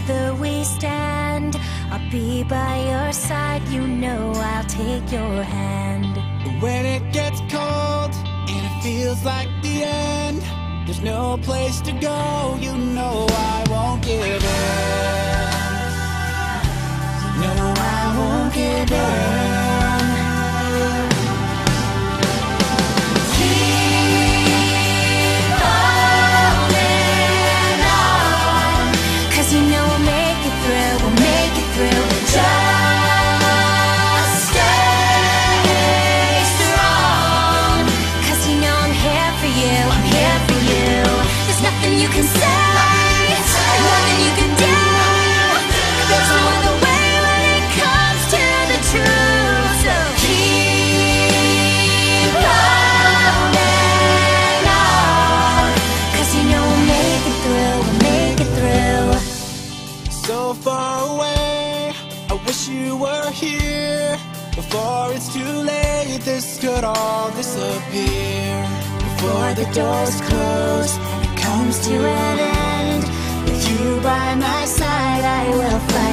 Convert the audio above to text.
Together we stand, I'll be by your side, you know I'll take your hand. But when it gets cold and it feels like the end, there's no place to go, you know I won't give in. No, I won't give in. So far away, I wish you were here. Before it's too late, this could all disappear. Before the doors close and it comes to an end, with you by my side I will fight.